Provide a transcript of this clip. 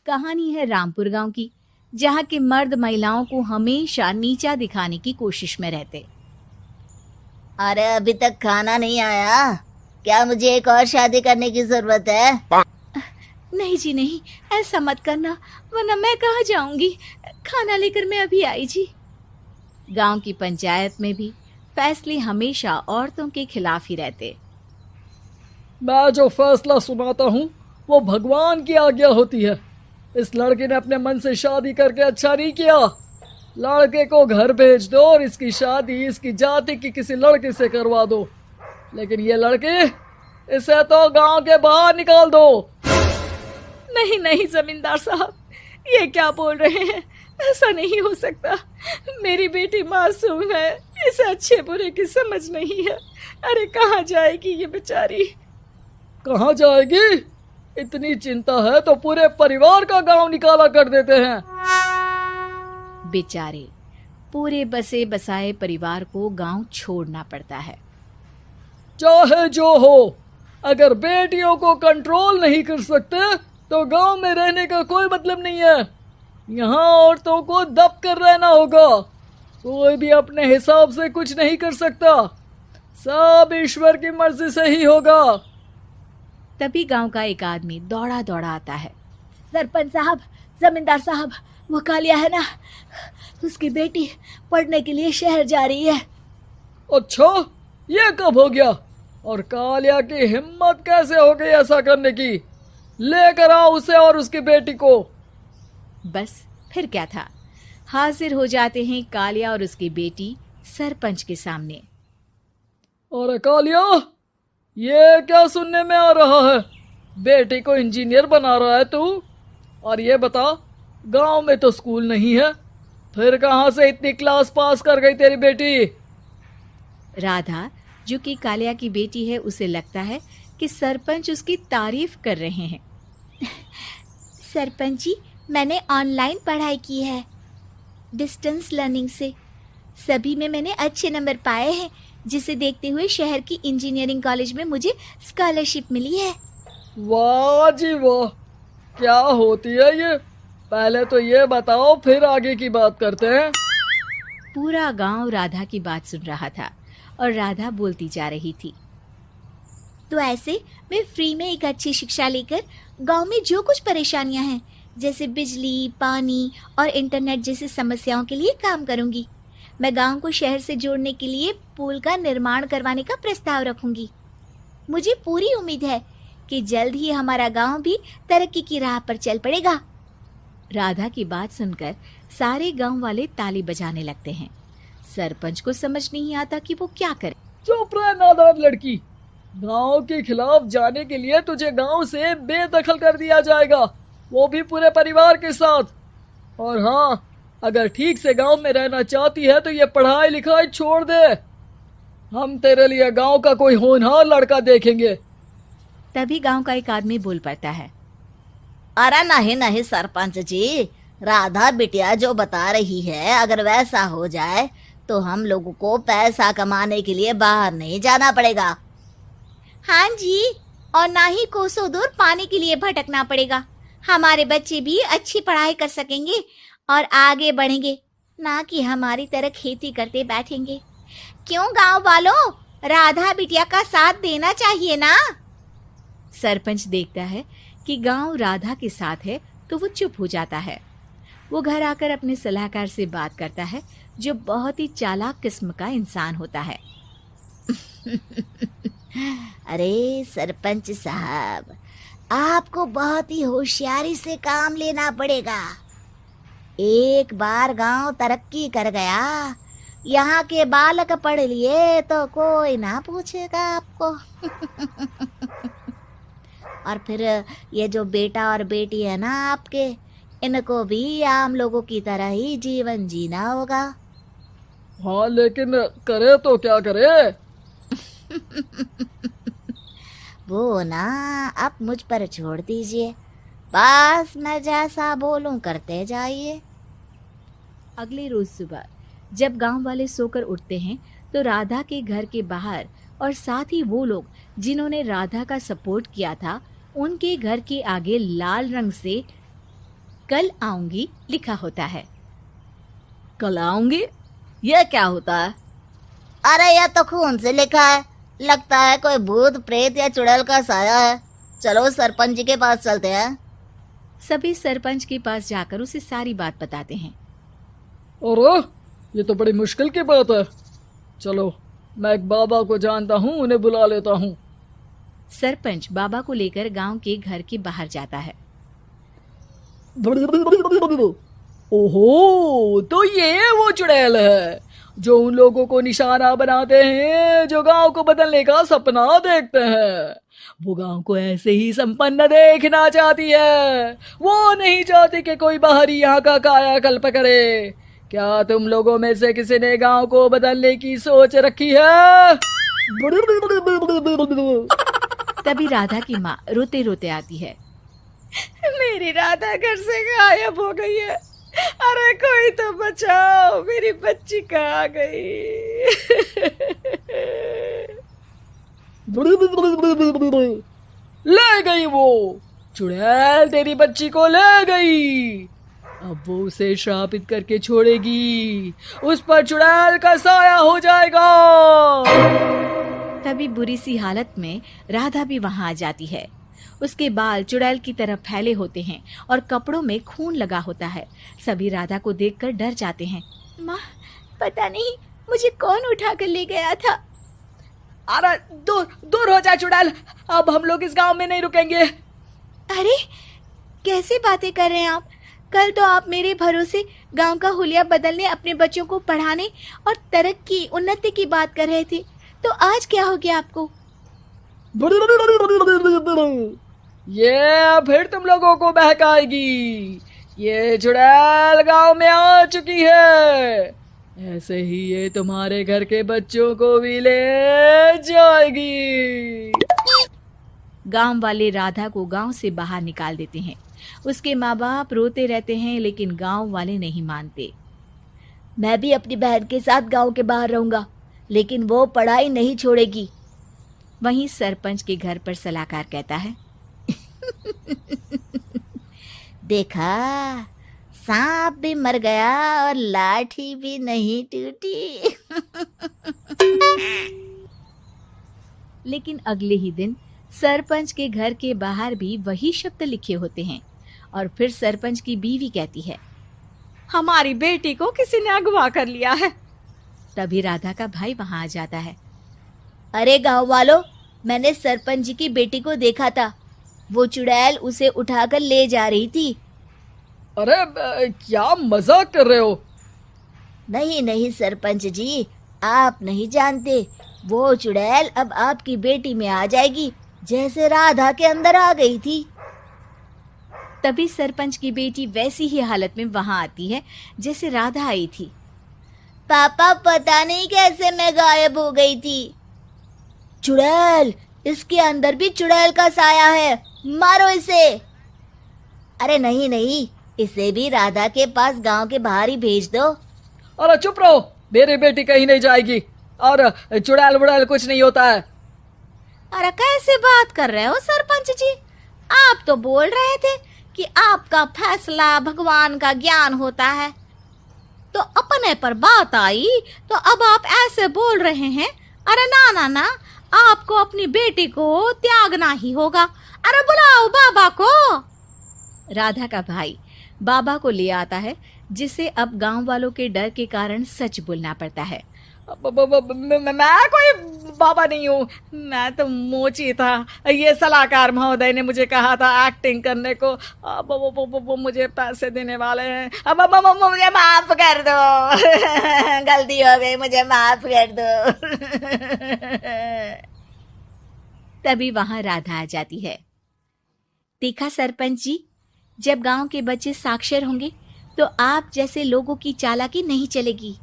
कहानी है रामपुर गांव की, जहां के मर्द महिलाओं को हमेशा नीचा दिखाने की कोशिश में रहते। अरे अभी तक खाना नहीं आया, क्या मुझे एक और शादी करने की जरूरत है? नहीं जी नहीं, ऐसा मत करना, वरना मैं कहाँ जाऊंगी। खाना लेकर मैं अभी आई जी। गांव की पंचायत में भी फैसले हमेशा औरतों के खिलाफ ही रहते। मैं जो फैसला सुनाता हूँ वो भगवान की आज्ञा होती है। इस लड़के ने अपने मन से शादी करके अच्छा नहीं किया। लड़के को घर भेज दो और इसकी शादी इसकी जाति की किसी लड़के से करवा दो, लेकिन ये लड़के, इसे तो गांव के बाहर निकाल दो। नहीं नहीं जमींदार साहब, ये क्या बोल रहे हैं? ऐसा नहीं हो सकता। मेरी बेटी मासूम है, इसे अच्छे बुरे की समझ नहीं है। अरे कहाँ जाएगी ये बेचारी? कहाँ जाएगी? इतनी चिंता है तो पूरे परिवार का गांव निकाला कर देते हैं। बेचारे पूरे बसे बसाए परिवार को गांव छोड़ना पड़ता है। चाहे जो हो, अगर बेटियों को कंट्रोल नहीं कर सकते तो गांव में रहने का कोई मतलब नहीं है। यहाँ औरतों को दब कर रहना होगा। कोई भी अपने हिसाब से कुछ नहीं कर सकता, सब ईश्वर की मर्जी से ही होगा। तभी गांव का एक आदमी दौड़ा दौड़ा आता है। सरपंच साहब, जमींदार साहब, वो कालिया है ना, उसकी बेटी पढ़ने के लिए शहर जा रही है। अच्छा, ये कब हो गया? और कालिया की हिम्मत कैसे हो गई ऐसा करने की? लेकर आओ उसे और उसकी बेटी को। बस फिर क्या था, हाजिर हो जाते हैं कालिया और उसकी बेटी सरपंच के सामने। और कालिया, ये क्या सुनने में आ रहा है? बेटी को इंजीनियर बना रहा है तू? और ये बता, गांव में तो स्कूल नहीं है, फिर कहां से इतनी क्लास पास कर गई तेरी बेटी? राधा, जो कि कालिया की बेटी है, उसे लगता है कि सरपंच उसकी तारीफ कर रहे हैं। सरपंच जी, मैंने ऑनलाइन पढ़ाई की है, डिस्टेंस लर्निंग से। सभी में मैंने अच्छे नंबर पाए हैं, जिसे देखते हुए शहर की इंजीनियरिंग कॉलेज में मुझे स्कॉलरशिप मिली है। वाह जी वाह, क्या होती है ये? पहले तो ये बताओ, फिर आगे की बात करते हैं। पूरा गांव राधा की बात सुन रहा था और राधा बोलती जा रही थी। तो ऐसे मैं फ्री में एक अच्छी शिक्षा लेकर गांव में जो कुछ परेशानियां हैं, जैसे बिजली, पानी और इंटरनेट जैसी समस्याओं के लिए काम करूंगी। मैं गांव को शहर से जोड़ने के लिए पुल का निर्माण करवाने का प्रस्ताव रखूंगी। मुझे पूरी उम्मीद है कि जल्द ही हमारा गांव भी तरक्की की राह पर चल पड़ेगा। राधा की बात सुनकर सारे गांव वाले ताली बजाने लगते हैं। सरपंच को समझ नहीं आता कि वो क्या करे। चुप रह नादान लड़की, गांव के खिलाफ जाने के लिए तुझे गांव से बेदखल कर दिया जाएगा, वो भी पूरे परिवार के साथ। और हाँ, अगर ठीक से गांव में रहना चाहती है तो ये पढ़ाई लिखाई छोड़ दे। हम तेरे लिए गांव का कोई होनहार लड़का देखेंगे। तभी गांव का एक आदमी बोल पड़ता है। अरे नहीं नहीं सरपंच जी, राधा बिटिया जो बता रही है, अगर वैसा हो जाए तो हम लोगों को पैसा कमाने के लिए बाहर नहीं जाना पड़ेगा। हाँ जी, और ना ही कोसों दूर पानी के लिए भटकना पड़ेगा। हमारे बच्चे भी अच्छी पढ़ाई कर सकेंगे और आगे बढ़ेंगे, ना कि हमारी तरह खेती करते बैठेंगे। क्यों गांव वालों, राधा बिटिया का साथ देना चाहिए ना। सरपंच देखता है कि गांव राधा के साथ है तो वो चुप हो जाता है। वो घर आकर अपने सलाहकार से बात करता है, जो बहुत ही चालाक किस्म का इंसान होता है। अरे सरपंच साहब, आपको बहुत ही होशियारी से काम लेना पड़ेगा। एक बार गांव तरक्की कर गया, यहाँ के बालक पढ़ लिए तो कोई ना पूछेगा आपको। और फिर ये जो बेटा और बेटी है ना आपके, इनको भी आम लोगों की तरह ही जीवन जीना होगा। हाँ, लेकिन करे तो क्या करे? वो ना आप मुझ पर छोड़ दीजिए, बस मैं जैसा बोलूं करते जाइए। अगले रोज सुबह जब गांव वाले सोकर उठते हैं तो राधा के घर के बाहर और साथ ही वो लोग जिन्होंने राधा का सपोर्ट किया था, उनके घर के आगे लाल रंग से कल आऊंगी लिखा होता है। कल आऊंगी, यह क्या होता है? अरे यह तो खून से लिखा है, लगता है कोई भूत प्रेत या चुड़ैल का साया है। चलो सरपंच जी के पास चलते हैं। सभी सरपंच के पास जाकर उसे सारी बात बताते हैं। अरे ये तो बड़ी मुश्किल की बात है। चलो मैं एक बाबा को जानता हूँ, उन्हें बुला लेता हूँ। सरपंच बाबा को लेकर गांव के घर के बाहर जाता है। ओहो, तो ये वो चुड़ैल है जो उन लोगों को निशाना बनाते हैं जो गांव को बदलने का सपना देखते हैं। वो गांव को ऐसे ही संपन्न देखना चाहती है, वो नहीं चाहती कि कोई बाहरी यहाँ का कायाकल्प करे। क्या तुम लोगों में से किसी ने गांव को बदलने की सोच रखी है? तभी राधा की माँ रोते रोते आती है। मेरी राधा घर से गायब हो गई है। अरे कोई तो बचाओ, मेरी बच्ची कहाँ गई? ले गई वो चुड़ैल, तेरी बच्ची को ले गई। अब वो उसे श्रापित करके छोड़ेगी, उस पर चुड़ैल का साया हो जाएगा। तभी बुरी सी हालत में राधा भी वहां आ जाती है। उसके बाल चुड़ैल की तरह फैले होते हैं और कपड़ों में खून लगा होता है। सभी राधा को देखकर डर जाते हैं। माँ, पता नहीं मुझे कौन उठा कर ले गया था। अरे दूर दूर हो जा चुड़ैल, अब हम लोग इस गांव में नहीं रुकेंगे। अरे कैसी बातें कर रहे हैं आप? कल तो आप मेरे भरोसे गांव का हुलिया बदलने, अपने बच्चों को पढ़ाने और तरक्की उन्नति की बात कर रहे थे, तो आज क्या हो गया आपको? ये फिर तुम लोगों को बहकाएगी। ये चुड़ैल गांव में आ चुकी है, ऐसे ही ये तुम्हारे घर के बच्चों को भी ले जाएगी। गांव वाले राधा को गांव से बाहर निकाल देते हैं। उसके माँ बाप रोते रहते हैं, लेकिन गांव वाले नहीं मानते। मैं भी अपनी बहन के साथ गांव के बाहर रहूंगा, लेकिन वो पढ़ाई नहीं छोड़ेगी। वहीं सरपंच के घर पर सलाहकार कहता है। देखा, सांप भी मर गया और लाठी भी नहीं टूटी। लेकिन अगले ही दिन सरपंच के घर के बाहर भी वही शब्द लिखे होते हैं। और फिर सरपंच की बीवी कहती है, हमारी बेटी को किसी ने अगवा कर लिया है। तभी राधा का भाई वहां आ जाता है। अरे गांव वालों, मैंने सरपंच जी की बेटी को देखा था। वो चुड़ैल उसे उठाकर ले जा रही थी। अरे क्या मजाक कर रहे हो? नहीं नहीं सरपंच जी, आप नहीं जानते। वो चुड़ैल अब आपकी बेटी में आ जाएगी, जैसे राधा के अंदर आ गई थी। तभी सरपंच की बेटी वैसी ही हालत में वहां आती है जैसे राधा आई थी। पापा, पता नहीं कैसे मैं गायब हो गई थी। चुड़ैल, इसके अंदर भी चुड़ैल का साया है, मारो इसे। अरे नहीं नहीं, इसे भी राधा के पास गांव के बाहर ही भेज दो। अरे चुप रहो, मेरी बेटी कहीं नहीं जाएगी और चुड़ैल वुड़ैल कुछ नहीं होता है। अरे कैसे बात कर रहे हो सरपंच जी? आप तो बोल रहे थे कि आपका फैसला भगवान का ज्ञान होता है, तो अपने पर बात आई तो अब आप ऐसे बोल रहे हैं। अरे ना ना ना, आपको अपनी बेटी को त्यागना ही होगा। अरे बुलाओ बाबा को। राधा का भाई बाबा को ले आता है, जिसे अब गांव वालों के डर के कारण सच बोलना पड़ता है। मैं कोई बाबा नहीं हूँ, मैं तो मोची था। ये सलाहकार महोदय ने मुझे कहा था एक्टिंग करने को। अब वो मुझे पैसे देने वाले हैं। अब मुझे माफ कर दो। गलती हो गई, मुझे माफ कर दो। तभी वहां राधा आ जाती है। देखा सरपंच जी, जब गांव के बच्चे साक्षर होंगे तो आप जैसे लोगों की चालाकी नहीं चलेगी।